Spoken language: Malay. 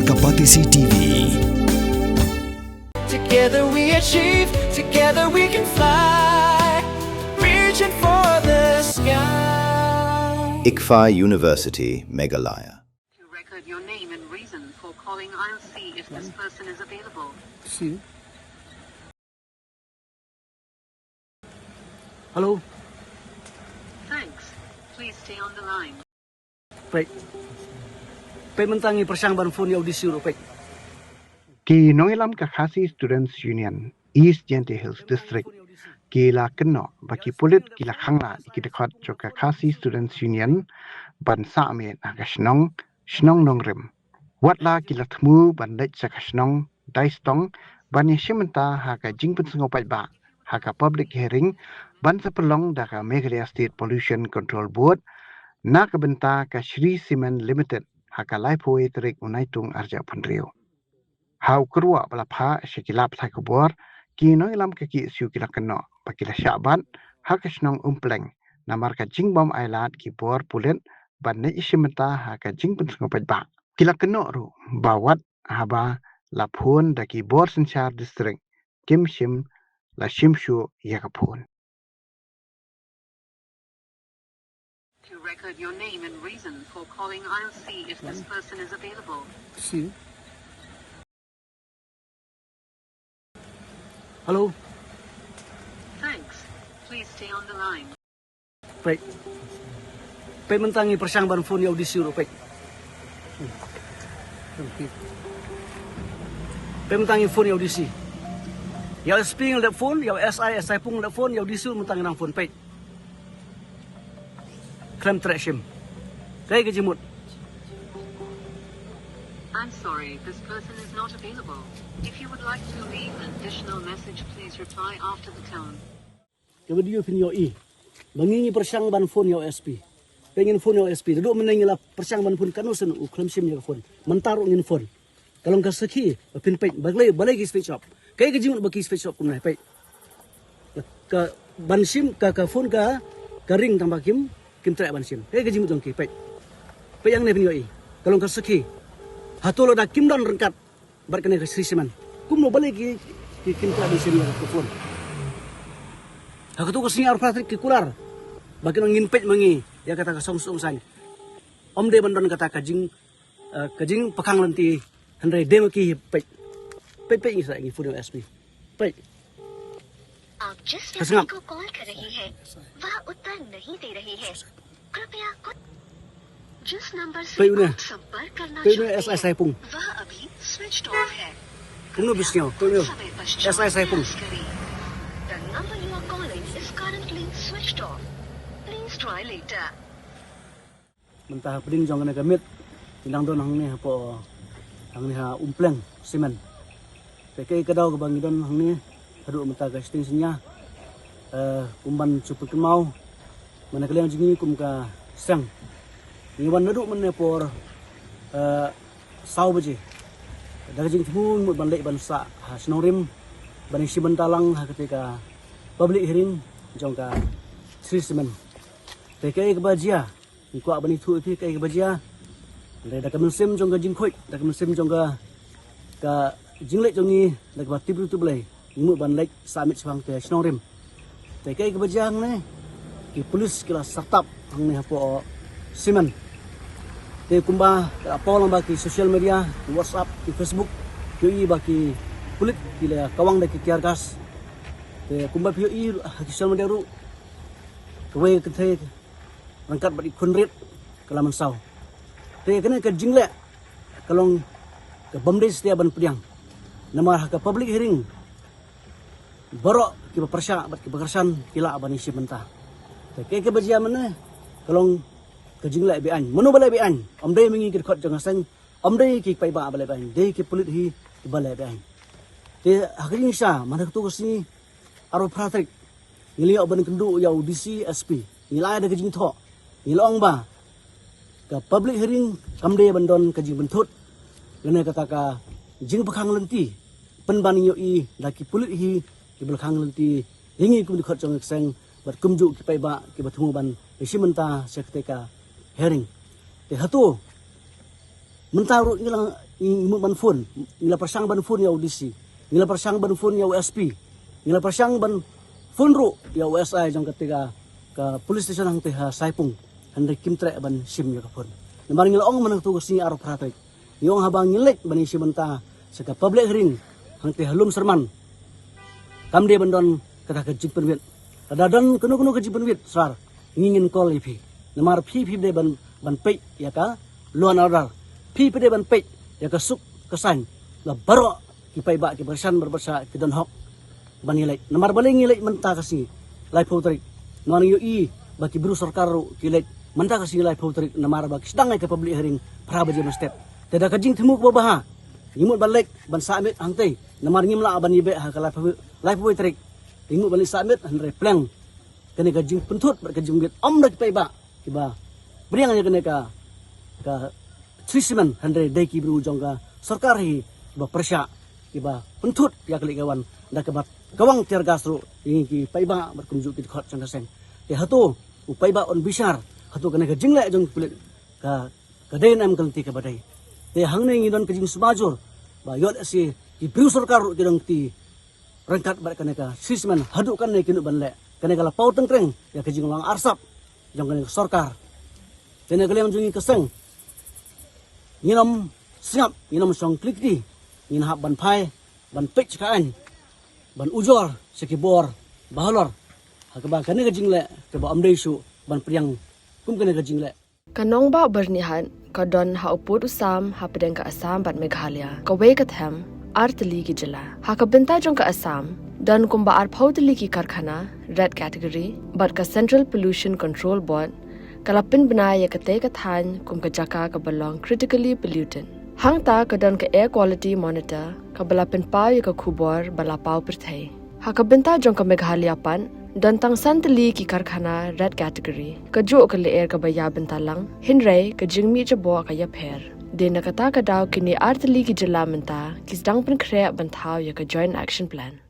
Kapatisi TV. Together we achieve, together we can fly, reaching for the sky. ICFA University, Meghalaya. To record your name and reason for calling, I'll see if this person is available. See. Hello. Thanks. Please stay on the line. Baik. Pementangi persyangban phone audisi Europek. Ki Noilam Kakasi Students Union, East Genti Hills District, ki la keno baki pulit ki la khangla ki dekat jo Kakasi Students Union ban sa amet agashnong shnong nongrim. Watla ki la thmu ban lech sakashnong daistong ban yeshimenta haka jingpun sengopai ba haka public hearing ban sepelong daka Meghalaya State Pollution Control Board na kabenta ka Shri Cement Limited haka laipoe terik unaitung arja pandrio. Hau kerua balapha shekilap sai kubor ki noilam kaki siu kila keno pakila syaban haka snong umpleng namar ka jingbom ailat ki bor pulen ban ne isimenta haka jingpun sengopai ba. Kila keno ru bawat haba lapun daki bor senchar district kim shim la shimshu yakapun. To record your name and reason for calling, I'll see if this person is available. See. Hello. Thanks. Please stay on the line. Baik. Pementangi persyangban phone audisi Europek. Pementangi phone audisi. Yang SP ng phone, yang SI pung ng phone, yang audisi mentangi ng phone baik. Klem trashim. Kaya kejimut. I'm sorry, this person is not available. If you would like to leave an additional message, please reply after the tone. Kemudian pin yo mengingi persyangban phone yo SP. Pengen phone yo SP. Duduk menengila persyangban phone kanusen klem sim yo phone. Mentaruh ngin phone. Kalau nggak seki, pin pay balai ki switch off. Kaya kejimut bagi switch off kunai pay. Ke ban sim ke phone ke ring tambah kim trak ban sim. Kaya kejimut dong ki pay. Pay yang ne pin yo Kalau nggak seki. Hatulo dah kim dan rengkat berkena ke sisiman. Kum lo balik ki kim trak ban sim ke phone. Aku tu kesini arus plastik ki kular. Bagi ngin pay mengi. Ya kata ke song sang. Om de bandon kata kajing pekang lenti. Henry demo की पे ही सही full SP पे आप जिस व्यक्ति को कॉल कर रही हैं वह उत्तर नहीं दे रही है कृपया जिस नंबर से आप संपर्क करना चाहते हैं वह अभी स्विच्ड ऑफ है तुमने बिस्कियों एसआई पुंग The number you are calling is currently switched off. Please try later. mentah peding jong kena gamit hilang don hang ni apa hang ni ha umpleng semen pakai kedau ke bang don hang ni hadu mentah ka sting sinya kumban cupu kemau mana kalian jingi kum ka sang ni wan nadu men por sau baje dah jing thumun mut ban lek ban sa ha snorim ban si ban talang ha ketika public hearing jong ka Sri Semen pakai ke bajia ku abani thu pi kai ke bajia da ka musim jong ka jing khoi da ka musim jong ka jing lek jong ni da ka tip tu blai mu ban lek samit swang te snorim te kai ke bajang ne ki polis kila sartap hang ne hapo simen te kumba apa lang baki social media WhatsApp di Facebook ki baki kulit kila kawang da ki kiargas te kumba pi social media ru kwe ke te rangkat bagi kunrit kelaman sau. Te kena ke jingle kalong ke bamde setiap ban pediang. Nama ke public hearing. Borok ke persya bat ke bekersan kila abani si mentah. Te ke bajia mana kalong ke jingle be an. Mano balai be an. Amdai mengi ke khot jangan sang. Amdai ki pai ba balai be an. Dei ke pulit hi ke balai be an. Te hakini sa mana tu kesini aro pratik. Ngili aban kendu yau DC SP. Ngilai ada ke jing thok. Ngilong ba ke public hearing kamde bandon ke jing bentut kena kata ka jing bekang lenti penban yo I laki pulit hi ke belakang lenti hingi kum dikhot jong seng bat kumju ki pai ba ki batmu ban isi menta seketeka hearing te hatu Mentaruh ngilang imu ban phone, ngila persang ban phone ya audisi, ngila persang ban phone ya USP, ngila persang ban phone ru ya USI jong ketika ke police station hang teh Saipung, handai kim trek ban sim ya kapun. Namar ngila ong manang tugas ni aro pratek. Yong habang ngilek ban isi menta seka public hearing hang teh halum serman. Kam dia bandon kata kejing penwit. Ada dan kenu kejing penwit sar ngingin call ipi. Namar pi de ban pei ya ka luan order. Pi de ban pei ya ka suk kesan. La baro kipai ba ki bersan berbasa ki don hok ban ngilek. Namar baling ngilek menta kasi lai potrik. Nuan yu i baki buru sarkaru kilek menta kasi lai potrik namar baki sedang ke public hearing pra baje step. Tidak kejing temu ke baha. Imut balik ban samit hangtei. Namar ngimla ban ibe ha ka lai potrik. Imut balik samit andre plang. Kene kejing pentut berkejing bit om dak pai ba. Kiba beriang kene ka treatment andre dai ki bru jong ka sarkar hi ba persya kiba pentut ya kali kawan dak kebat kawang tiar gasru ini ki pai ba berkunjuk ki khot jong kaseng. Te hatu upai ba on bisar hatu kene kejing la jong kulit ka den am kalti ka badai. Te hang ne ngidon kejing semajur ba yot si ki bru sarkar ki dong ti rengkat bar kene ka treatment hadu kan ne kinu ban le kene kala pau tengkreng ya kejing lang arsap jong kene sarkar. Kene kalian jungi keseng. Nginom siap, nginom song klik di. Ngin hap ban pai, ban pek kaan. Ban ujor, sekibor, bahalor. Hakaba kene kejing le, keba amdei su ban priang kum kene kejing le. Kanong ba bernihan kadon ha uput usam ha pedeng ka Assam bat Meghalaya. Ka we ka them artli ki jala. Ha ka benta jong ka Assam dan kumba ar phautli ki karkhana red category bat ka Central Pollution Control Board kalapin benaya kate kathan kum ka jaka ka belong critically pollutant. Hang ta kadon ka air quality monitor ka balapin pa ka khubor bala pau perthai. Ha ka benta jong ka Meghalaya pan dan tang santli ki karkhana red category ka jo ka le air ka baya benta lang hinre ka jingmi jabo ka ya pher. Dena kata ka daw kini artli ki jala menta kis dang pen kre banthaw ya ka joint action plan.